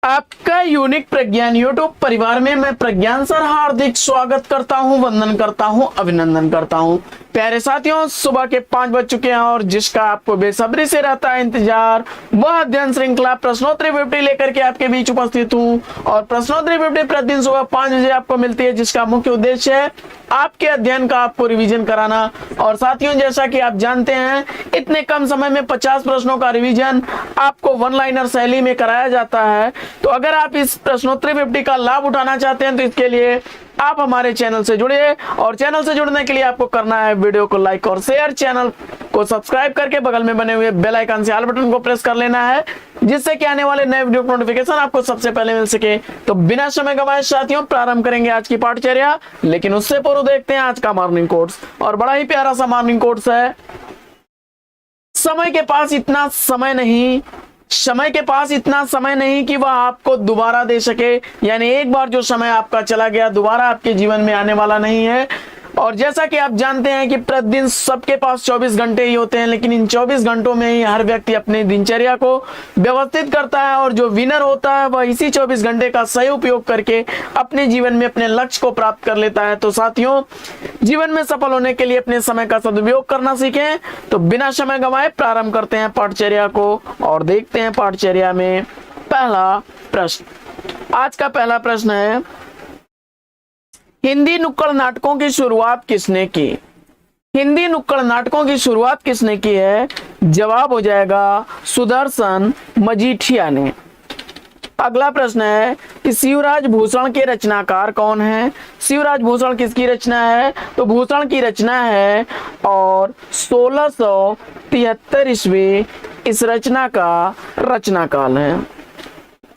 आपका यूनिक प्रज्ञान यूट्यूब परिवार में मैं प्रज्ञान सर हार्दिक स्वागत करता हूं, वंदन करता हूं, अभिनंदन करता हूं। प्यारे साथियों, सुबह के 5 बज चुके हैं और जिसका आपको बेसब्री से रहता है इंतजार, वह अध्ययन श्रृंखला प्रश्नोत्तरी 50 लेकर के आपके बीच उपस्थित हूं। और प्रश्नोत्तरी 50 प्रतिदिन सुबह 5 बजे आपको मिलती है, जिसका मुख्य उद्देश्य है आपके अध्ययन का आपको रिवीजन कराना। और साथियों, जैसा कि आप जानते हैं, इतने कम समय में 50 प्रश्नों का रिवीजन आपको वन लाइनर शैली में कराया जाता है। तो अगर आप इस प्रश्नोत्तरी 50 का लाभ उठाना चाहते हैं तो इसके लिए आप हमारे चैनल से जुड़िए। और चैनल से जुड़ने के लिए आपको करना है वीडियो को लाइक और शेयर, चैनल को सब्सक्राइब करके बगल में बने हुए बेल आइकन से ऑल बटन को प्रेस कर लेना है, जिससे कि आने वाले नए वीडियो नोटिफिकेशन आपको सबसे पहले मिल सके। तो बिना समय गंवाए साथियों, प्रारंभ करेंगे आज की पाठचर्या। लेकिन उससे पूर्व देखते हैं आज का मॉर्निंग कोट्स, और बड़ा ही प्यारा सा मॉर्निंग कोट्स है। समय के पास इतना समय नहीं कि वह आपको दोबारा दे सके। यानी एक बार जो समय आपका चला गया दोबारा आपके जीवन में आने वाला नहीं है। और जैसा कि आप जानते हैं कि प्रतिदिन सबके पास 24 घंटे ही होते हैं, लेकिन इन 24 घंटों में ही हर व्यक्ति अपनी दिनचर्या को व्यवस्थित करता है। और जो विनर होता है वह इसी 24 घंटे का सही उपयोग करके अपने जीवन में अपने लक्ष्य को प्राप्त कर लेता है। तो साथियों, जीवन में सफल होने के लिए अपने समय का सदुपयोग करना सीखें। तो बिना समय गंवाए प्रारंभ करते हैं पाठचर्या को और देखते हैं पाठचर्या में पहला प्रश्न। आज का पहला प्रश्न है, हिंदी नुक्कड़ नाटकों की शुरुआत किसने की? हिंदी नुक्कड़ नाटकों की शुरुआत किसने की है? जवाब हो जाएगा सुदर्शन मजीठिया ने। अगला प्रश्न है कि शिवराज भूषण के रचनाकार कौन है? शिवराज भूषण किसकी रचना है? तो भूषण की रचना है और 1673 ईस्वी इस रचना का रचना काल है।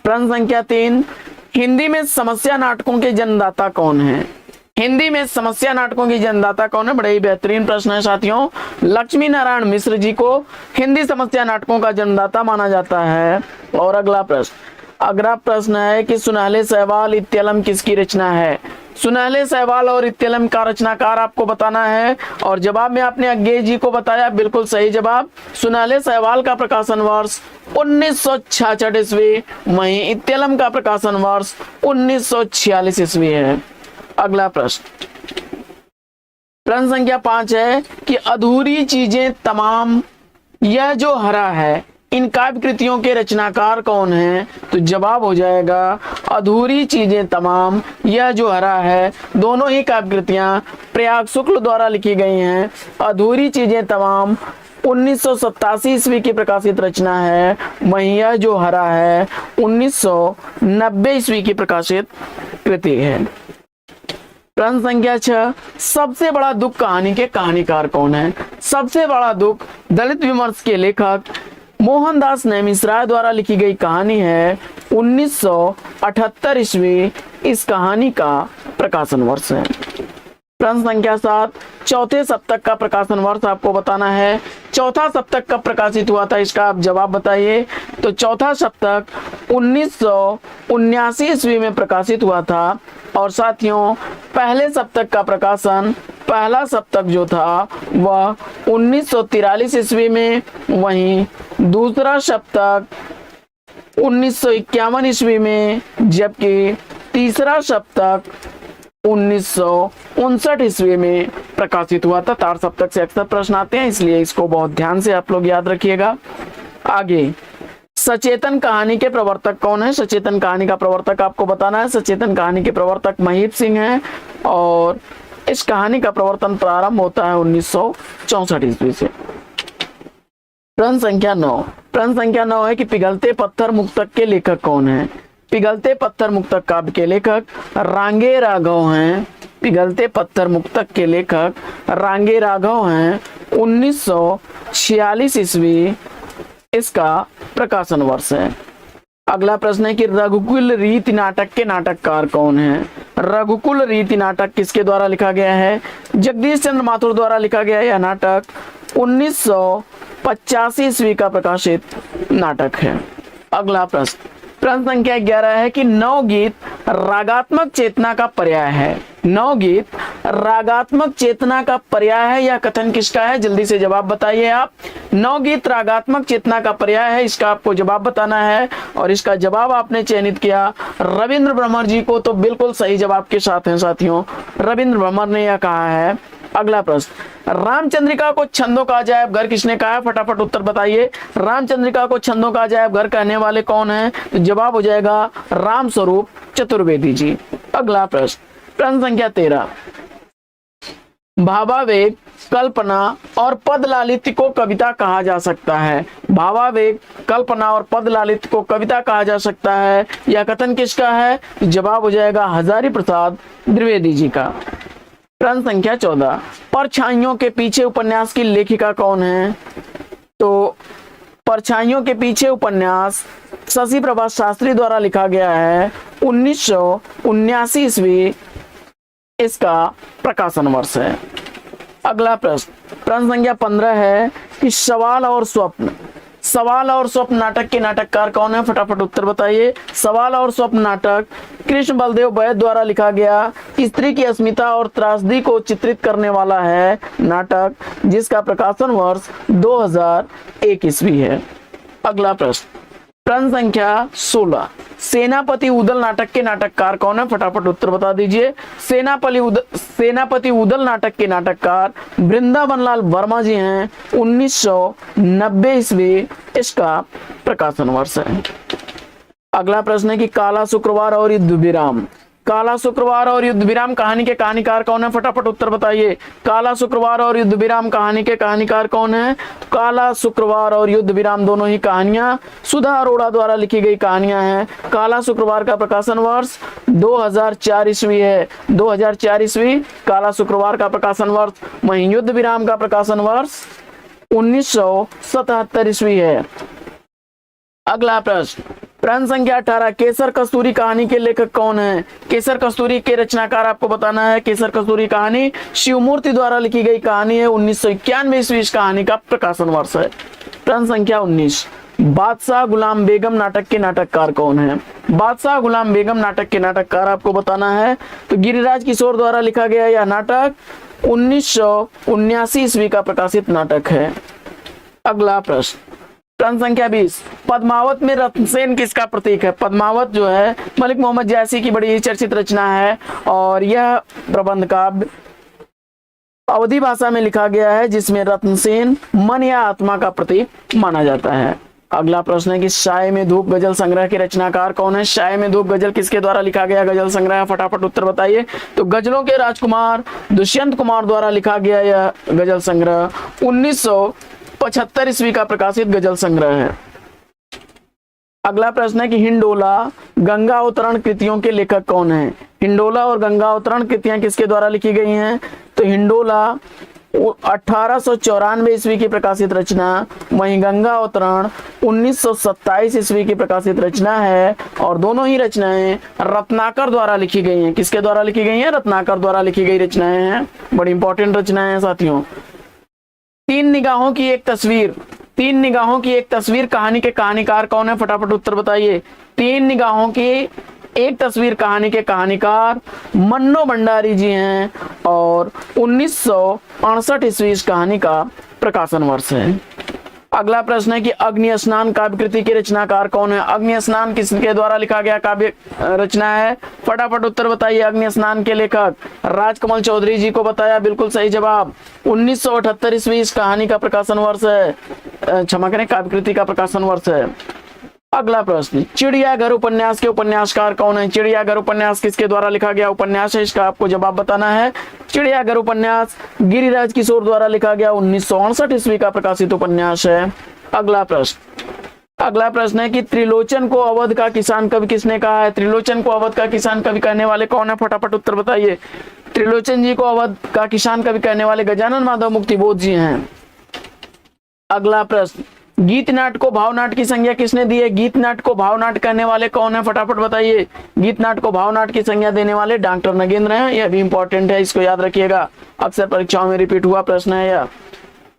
प्रश्न संख्या 3, हिंदी में समस्या नाटकों के जन्मदाता कौन है? हिंदी में समस्या नाटकों की जन्मदाता कौन है? बड़े ही बेहतरीन प्रश्न है साथियों। लक्ष्मी नारायण मिश्र जी को हिंदी समस्या नाटकों का जन्मदाता माना जाता है। और अगला प्रश्न है कि सुनहले सहवाल इत्तेलम किसकी रचना है? सुनहले सहवाल और इत्तेलम का रचनाकार आपको बताना है। और जवाब में आपने अज्ञेय जी को बताया, बिल्कुल सही जवाब। सुनहले सहवाल का प्रकाशन वर्ष 1966 ईस्वी, वहीं इत्तेलम का प्रकाशन वर्ष 1946 ईस्वी है। अगला प्रश्न संख्या 5 है कि अधूरी चीजें तमाम, यह जो हरा है, इन काव्य कृतियों के रचनाकार कौन है? तो जवाब हो जाएगा अधूरी चीजें तमाम, यह जो हरा है। दोनों ही काव्य कृतियां प्रयाग शुक्ल द्वारा लिखी गई हैं। अधूरी चीजें तमाम 1987 ईस्वी की प्रकाशित रचना है, वहीं यह जो हरा है 1990 ईस्वी की प्रकाशित कृति है। प्रश्न संख्या 6, सबसे बड़ा दुख कहानी के कहानीकार कौन है? सबसे बड़ा दुख दलित विमर्श के लेखक मोहनदास नेमिशराय द्वारा लिखी गई कहानी है। 1978 ईस्वी इस कहानी का प्रकाशन वर्ष है। प्रश्न संख्या 7, चौथे सप्तक का प्रकाशन वर्ष आपको बताना है। चौथा सप्तक कब प्रकाशित हुआ था, इसका आप जवाब बताइए। तो चौथा सप्तक 1979 ईस्वी में प्रकाशित हुआ था। और साथियों, पहले सप्तक का प्रकाशन, पहला सप्तक जो था वह 1943 ईस्वी में, वहीं दूसरा सप्तक 1951 ईस्वी में, जबकि तीसरा सप्तक 1959 ईस्वी में प्रकाशित हुआ था। तार सप्तक से अक्सर प्रश्न आते हैं, इसलिए इसको बहुत ध्यान से आप लोग याद रखिएगा। आगे, सचेतन कहानी के प्रवर्तक कौन है? सचेतन कहानी का प्रवर्तक आपको बताना है। सचेतन कहानी के प्रवर्तक महीप सिंह हैं और इस कहानी का प्रवर्तन प्रारंभ होता है 1964 ईस्वी से। प्रश्न संख्या 9 है कि पिघलते पत्थर मुक्तक के लेखक कौन है? पिघलते पत्थर मुक्तक काव्य के लेखक रांगे राघव हैं। पिघलते पत्थर मुक्तक के लेखक रांगे राघव हैं। 1946 ईस्वी इसका प्रकाशन वर्ष है। अगला प्रश्न है कि रघुकुल रीति नाटक के नाटककार कौन है? रघुकुल रीति नाटक किसके द्वारा लिखा गया है? जगदीश चंद्र माथुर द्वारा लिखा गया यह नाटक 1985 ईस्वी का प्रकाशित नाटक है। अगला प्रश्न संख्या 11 है कि नवगीत रागात्मक चेतना का पर्याय है। नवगीत रागात्मक चेतना का पर्याय है, यह कथन किसका है? जल्दी से जवाब बताइए आप। नवगीत रागात्मक चेतना का पर्याय है, इसका आपको जवाब बताना है और इसका जवाब आपने चयनित किया रविंद्र भ्रमर जी को, तो बिल्कुल सही जवाब के साथ हैं साथियों, रविंद्र भ्रमर ने यह कहा है। अगला प्रश्न, रामचंद्रिका को छंदों का अजायब घर किसने कहा है? फटाफट उत्तर बताइए। रामचंद्रिका को छंदों का अजायब घर कहने वाले कौन हैं? तो जवाब हो जाएगा राम स्वरूप चतुर्वेदी जी। अगला प्रश्न, प्रश्न संख्या 13, भावावेग, कल्पना और पद लालित्य को कविता कहा जा सकता है। भावावेग, कल्पना और पद लालित्य को कविता कहा जा सकता है, यह कथन किसका है? जवाब हो जाएगा हजारी प्रसाद द्विवेदी जी का। प्रश्न संख्या 14, परछाइयों के पीछे उपन्यास की लेखिका कौन है? तो परछाइयों के पीछे उपन्यास शशि प्रभा शास्त्री द्वारा लिखा गया है, 1979 ईस्वी इसका प्रकाशन वर्ष है। अगला प्रश्न, प्रश्न संख्या 15 है कि सवाल और स्वप्न, सवाल और स्वप्न नाटक के नाटककार कौन है? फटाफट उत्तर बताइए। सवाल और स्वप्न नाटक कृष्ण बलदेव वैद्य द्वारा लिखा गया स्त्री की अस्मिता और त्रासदी को चित्रित करने वाला है नाटक, जिसका प्रकाशन वर्ष 2001 ईस्वी है। अगला प्रश्न, प्रश्न संख्या 16, सेनापति उदल नाटक के नाटककार कौन है? फटाफट उत्तर बता दीजिए। सेनापति उदल नाटक के नाटककार वृंदावन लाल वर्मा जी हैं, 1990 ईस्वी इसका प्रकाशन वर्ष है। अगला प्रश्न है कि काला शुक्रवार और युद्ध विराम, काला शुक्रवार और युद्ध विराम कहानी के कहानीकार कौन है? फटाफट उत्तर बताइए। काला शुक्रवार और युद्ध विराम कहानी के कहानीकार कौन है? काला शुक्रवार और युद्ध विराम दोनों ही कहानियां सुधा अरोड़ा द्वारा लिखी गई कहानियां हैं। काला शुक्रवार का प्रकाशन वर्ष 2004 ईस्वी है, 2004 ईस्वी काला शुक्रवार का प्रकाशन वर्ष। वहीं युद्ध विराम का प्रकाशन वर्ष 1977 ईस्वी है। अगला प्रश्न, प्रश्न संख्या 18, केसर कस्तूरी कहानी के लेखक कौन है? केसर कस्तूरी के रचनाकार आपको बताना है। केसर कस्तूरी कहानी शिवमूर्ति द्वारा लिखी गई कहानी है, 1991 ईस्वी इस कहानी का प्रकाशन वर्ष है। प्रश्न संख्या 19, बादशाह गुलाम बेगम नाटक के नाटककार कौन है? बादशाह गुलाम बेगम नाटक के नाटककार आपको बताना है। तो गिरिराज किशोर द्वारा लिखा गया यह नाटक 1979 ईस्वी का प्रकाशित नाटक है। अगला प्रश्न, प्रश्न संख्या 20, पद्मावत में रत्नसेन किसका प्रतीक है? पद्मावत जो है मलिक मोहम्मद जैसी की बड़ी चर्चित रचना है और यह प्रबंध काव्य अवधी भाषा में लिखा गया है, जिसमें रत्नसेन मन या आत्मा का प्रतीक माना जाता है। अगला प्रश्न है कि साय में धूप गजल संग्रह के रचनाकार कौन है? साय में धूप गजल किसके द्वारा लिखा गया गजल संग्रह? फटाफट उत्तर बताइए। तो गजलों के राजकुमार दुष्यंत कुमार द्वारा लिखा गया यह गजल संग्रह 1975 ईस्वी का प्रकाशित गजल संग्रह है। अगला प्रश्न है कि हिंडोला गंगा अवतरण कृतियों के लेखक कौन है? हिंडोला और गंगा अवतरण कृतियां किसके द्वारा लिखी गई हैं? तो हिंडोला 1894 ईस्वी की प्रकाशित रचना, वहीं गंगा अवतरण 1927 ईस्वी की प्रकाशित रचना है और दोनों ही रचनाएं रत्नाकर द्वारा लिखी गई हैं। किसके द्वारा लिखी गई हैं? रत्नाकर द्वारा लिखी गई रचनाएं हैं, बड़ी इंपॉर्टेंट रचनाएं हैं साथियों। तीन निगाहों की एक तस्वीर, तीन निगाहों की एक तस्वीर कहानी के कहानीकार कौन है? फटाफट उत्तर बताइए। तीन निगाहों की एक तस्वीर कहानी के कहानीकार मन्नो भंडारी जी हैं और 1968 ईस्वी इस कहानी का प्रकाशन वर्ष है। अगला प्रश्न है कि अग्नि स्नान काव्य कृति के रचनाकार कौन है? अग्नि स्नान किसके द्वारा लिखा गया काव्य रचना है? फटाफट उत्तर बताइए। अग्नि स्नान के लेखक राजकमल चौधरी जी को बताया, बिल्कुल सही जवाब। 1978 ईस्वी इस कहानी का प्रकाशन वर्ष है, क्षमा करें काव्य कृति का प्रकाशन वर्ष है। अगला प्रश्न, चिड़ियाघर उपन्यास के उपन्यासकार कौन है? चिड़ियाघर उपन्यास किसके द्वारा लिखा गया उपन्यास है? इसका आपको जवाब बताना है। चिड़ियाघर उपन्यास गिरिराज किशोर द्वारा लिखा गया 1968 ईस्वी का प्रकाशित उपन्यास है। अगला प्रश्न है कि त्रिलोचन को अवध का किसान कवि किसने कहा है? त्रिलोचन को अवध का किसान कवि कहने वाले कौन है? फटाफट उत्तर बताइए। त्रिलोचन जी को अवध का किसान कवि कहने वाले गजानन माधव मुक्तिबोध जी हैं। अगला प्रश्न, गीत नाट को भावनाट की संज्ञा किसने दी है? गीत नाट को भावनाट कहने वाले कौन है? फटाफट बताइए। गीत नाट को भावनाट की संज्ञा देने वाले डॉक्टर नगेंद्र हैं, यह भी इंपॉर्टेंट है, इसको याद रखिएगा, अक्सर परीक्षाओं में रिपीट हुआ प्रश्न है यह।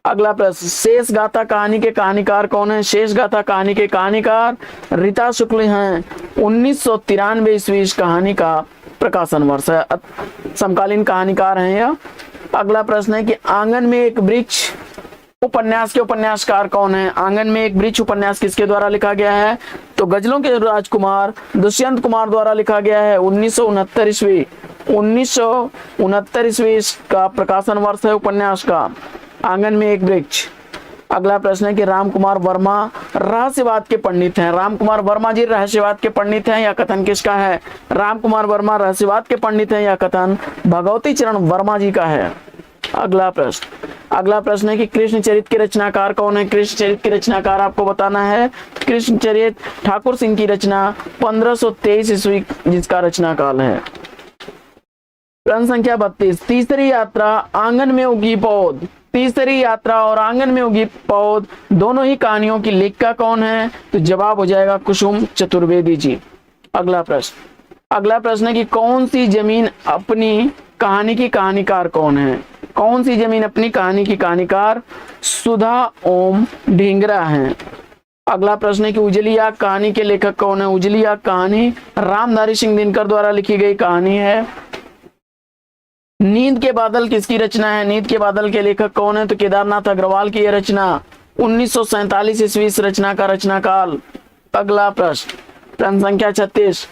अगला प्रश्न, शेष गाथा कहानी के कहानीकार कौन है? शेष गाथा कहानी के कहानीकार रीता शुक्ल हैं, 1993 ईस्वी इस कहानी का प्रकाशन वर्ष है। समकालीन कहानीकार हैं यह। अगला प्रश्न है कि आंगन में एक वृक्ष उपन्यास के उपन्यासकार कौन है? आंगन में एक वृक्ष उपन्यास किसके द्वारा लिखा गया है? तो गजलों के राजकुमार दुष्यंत कुमार द्वारा लिखा गया है। 1969 ईस्वी का प्रकाशन वर्ष है उपन्यास का आंगन में एक वृक्ष। अगला प्रश्न है कि राम कुमार वर्मा रहस्यवाद के पंडित हैं। राम कुमार वर्मा जी रहस्यवाद के पंडित हैं, यह कथन किसका है? राम कुमार वर्मा रहस्यवाद के पंडित हैं, यह कथन भगवती चरण वर्मा जी का है। अगला प्रश्न है कि कृष्णचरित के रचनाकार कौन है? कृष्णचरित के रचनाकार आपको बताना है। कृष्णचरित ठाकुर सिंह की रचना 1523 ईस्वी जिसका रचना काल है। प्रश्न संख्या 32, तीसरी यात्रा आंगन में उगी पौध। तीसरी यात्रा और आंगन में उगी पौध दोनों ही कहानियों की लेखिका कौन है? तो जवाब हो जाएगा कुसुम चतुर्वेदी जी। अगला प्रश्न है कि कौन सी जमीन अपनी कहानी की कहानीकार कौन है? कौन सी जमीन अपनी कहानी की कहानीकार सुधा ओम ढींगरा हैं। अगला प्रश्न है कि उजली आग कहानी के लेखक कौन है? उजली आग कहानी रामधारी सिंह दिनकर द्वारा लिखी गई कहानी है। नींद के बादल किसकी रचना है? नींद के बादल के लेखक कौन है? तो केदारनाथ अग्रवाल की यह रचना 1947 ईस्वी रचना का रचनाकाल। अगला प्रश्न संख्या 36,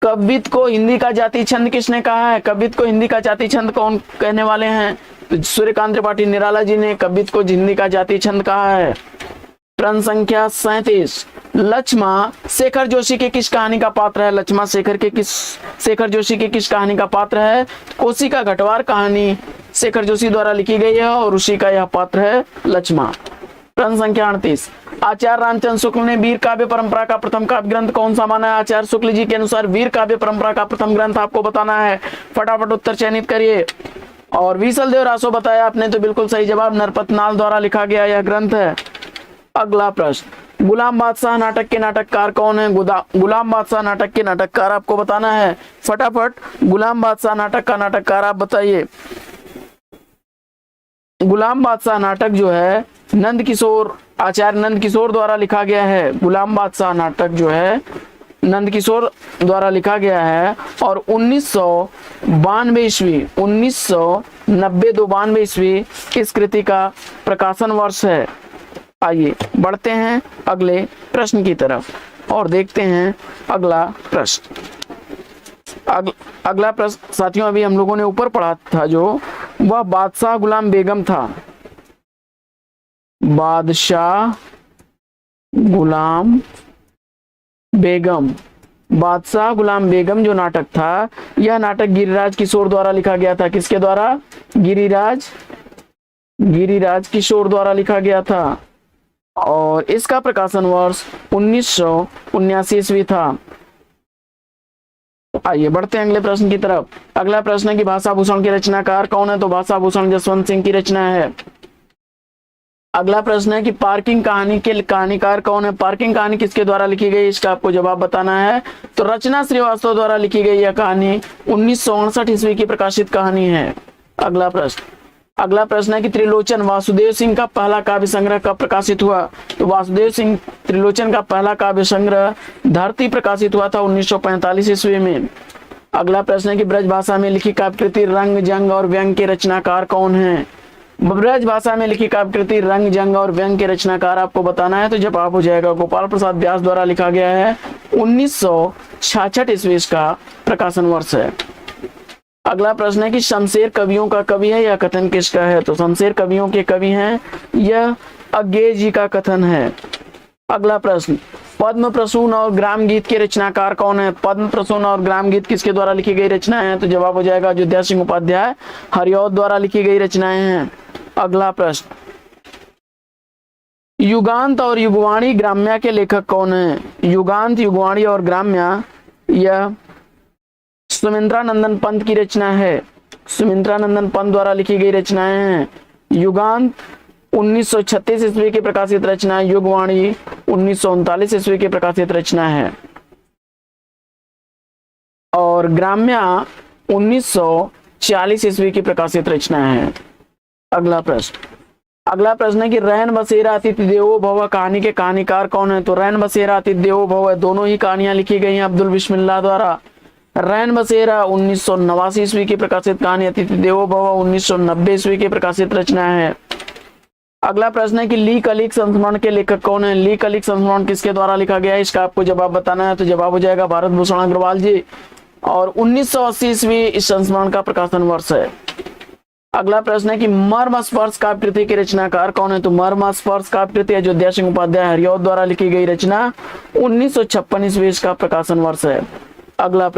कवित्त को हिंदी का जाति छंद किसने कहा है? कवित्त को हिंदी का जाति छंद कौन कहने वाले हैं? तो सूर्यकांत त्रिपाठी निराला जी ने कवित्त को हिंदी का जाति छंद कहा है। प्रश्न संख्या 37, लक्ष्मा शेखर जोशी के किस कहानी का पात्र है? लक्ष्मा शेखर जोशी के किस कहानी का पात्र है? कोसी का घटवार कहानी शेखर जोशी द्वारा लिखी गई है और उसी का यह पात्र है लक्ष्मा। प्रश्न संख्या 38, आचार्य रामचंद्र शुक्ल ने वीर काव्य परंपरा का प्रथम काव्य ग्रंथ कौन सा माना है? आचार्य शुक्ल जी के अनुसार वीर काव्य परंपरा का प्रथम ग्रंथ आपको बताना है। फटाफट उत्तर चयनित करिए। और विसल देव रासो बताया आपने, तो बिल्कुल सही जवाब नरपतनाल द्वारा लिखा गया यह ग्रंथ है। अगला प्रश्न, गुलाम बादशाह नाटक के नाटककार कौन है? गुलाम बादशाह नाटक के नाटककार आपको बताना है। फटाफट गुलाम बादशाह नाटक का नाटककार आप बताइए। गुलाम बादशाह नाटक जो है आचार्य नंद किशोर द्वारा लिखा गया है। गुलाम बादशाह नाटक जो है नंद किशोर द्वारा लिखा गया है और 1992 ईस्वी इस कृति का प्रकाशन वर्ष है। आइए बढ़ते हैं अगले प्रश्न की तरफ और देखते हैं अगला प्रश्न। अगला प्रश्न साथियों अभी हम लोगों ने ऊपर पढ़ा था जो वह बादशाह गुलाम बेगम था। बादशाह गुलाम बेगम जो नाटक था, यह नाटक गिरिराज किशोर द्वारा लिखा गया था। किसके द्वारा? गिरिराज किशोर द्वारा लिखा गया था और इसका प्रकाशन वर्ष 1979 ईस्वी था। आइए बढ़ते हैं अगले प्रश्न की तरफ। अगला प्रश्न है कि भाषाभूषण के रचनाकार कौन है? तो भाषाभूषण जसवंत सिंह की रचना है। अगला प्रश्न है कि पार्किंग कहानी के कहानीकार कौन है? पार्किंग कहानी किसके द्वारा लिखी गई, इसका आपको जवाब बताना है। तो रचना श्रीवास्तव द्वारा लिखी गई यह कहानी 1959 ईस्वी की प्रकाशित कहानी है। अगला प्रश्न है कि त्रिलोचन वासुदेव सिंह का पहला काव्य संग्रह कब प्रकाशित हुआ? तो वासुदेव सिंह त्रिलोचन का पहला काव्य संग्रह धरती प्रकाशित हुआ था 1945 ईस्वी में। अगला प्रश्न है कि ब्रज भाषा में लिखी काव्य कृति रंग जंग और व्यंग के रचनाकार कौन है? ब्रज भाषा में लिखी काव्य कृति रंग जंग और व्यंग के रचनाकार आपको बताना है। तो जवाब हो जाएगा गोपाल प्रसाद व्यास द्वारा लिखा गया है। 1966 ईस्वी का प्रकाशन वर्ष है। अगला प्रश्न है कि शमशेर कवियों का कवि है, यह कथन किसका है? तो शमशेर कवियों के कवि हैं, यह अज्ञेय जी का कथन है। अगला प्रश्न, पद्म प्रसून और ग्राम गीत के रचनाकार कौन है? पद्म प्रसून और ग्राम गीत किसके द्वारा लिखी गई रचनाएं हैं? तो जवाब हो जाएगा अयोध्या सिंह उपाध्याय हरिऔध द्वारा लिखी गई रचनाएं हैं। अगला प्रश्न, युगांत और युगवाणी ग्राम्या के लेखक कौन है? युगांत, युगवाणी और ग्राम्या यह सुमित्रानंदन पंत की रचना है। सुमित्रानंदन पंत द्वारा लिखी गई रचनाएं हैं। युगांत 1936 ईस्वी की प्रकाशित रचना, युगवाणी 1939 ईस्वी की प्रकाशित रचना है और ग्राम्या 1940 ईस्वी की प्रकाशित रचना है। अगला प्रश्न है कि रैन बसेरा अतिथि देवो भव कहानी के कहानीकार कौन है? तो रैन बसेरा अतिथि देवो भव दोनों ही कहानियां लिखी गई हैं अब्दुल बिस्मिल्लाह द्वारा। रैन बसेरा 1989 ईस्वी की प्रकाशित कहानी, अतिथि देवो भव 1990 ईस्वी की प्रकाशित रचना है। अगला प्रश्न है कि ली कलिक संस्मरण के लेखक कौन है? ली कलिक संस्मरण किसके द्वारा लिखा गया है? इसका आपको जवाब बताना है। तो जवाब हो जाएगा भारत भूषण अग्रवाल जी, और 1980 ईस्वी इस संस्मरण का प्रकाशन वर्ष है। अगला प्रश्न है कि मर्म स्पर्श काव्य कृति के रचनाकार कौन है? तो मर्म स्पर्श काव्य कृति अयोध्या सिंह उपाध्याय हरिऔध द्वारा लिखी गई रचना, 1956 ईस्वी इसका प्रकाशन वर्ष है। अगला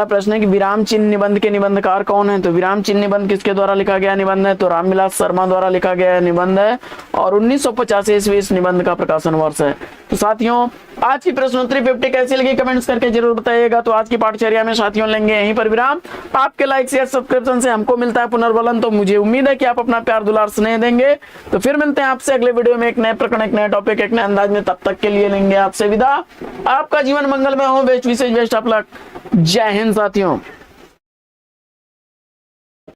प्रश्न है कि विराम चिन्ह निबंध के निबंधकार कौन है? तो विराम चिन्ह निबंध किसके द्वारा लिखा गया निबंध है? तो रामविलास शर्मा द्वारा लिखा गया निबंध है, और 1950 ईस्वी इस निबंध का प्रकाशन वर्ष है। तो साथियों, आज की प्रश्नोत्तरी 50 कैसी लगी कमेंट्स करके जरूर बताइएगा। तो आज की पाठचर्या में साथियों लेंगे यहीं पर विराम। आपके लाइक शेयर सब्सक्रिप्शन से हमको मिलता है पुनर्बलन, तो मुझे उम्मीद है कि आप अपना प्यार दुलार स्नेह देंगे। तो फिर मिलते हैं आपसे अगले वीडियो में एक नए प्रकरण, एक नए टॉपिक, एक नए अंदाज में। तब तक के लिए लेंगे आपसे विदा। आपका जीवन मंगलमय हो, बेस्ट विशेष बेस्ट ऑफ लक। जय हिंद साथियों।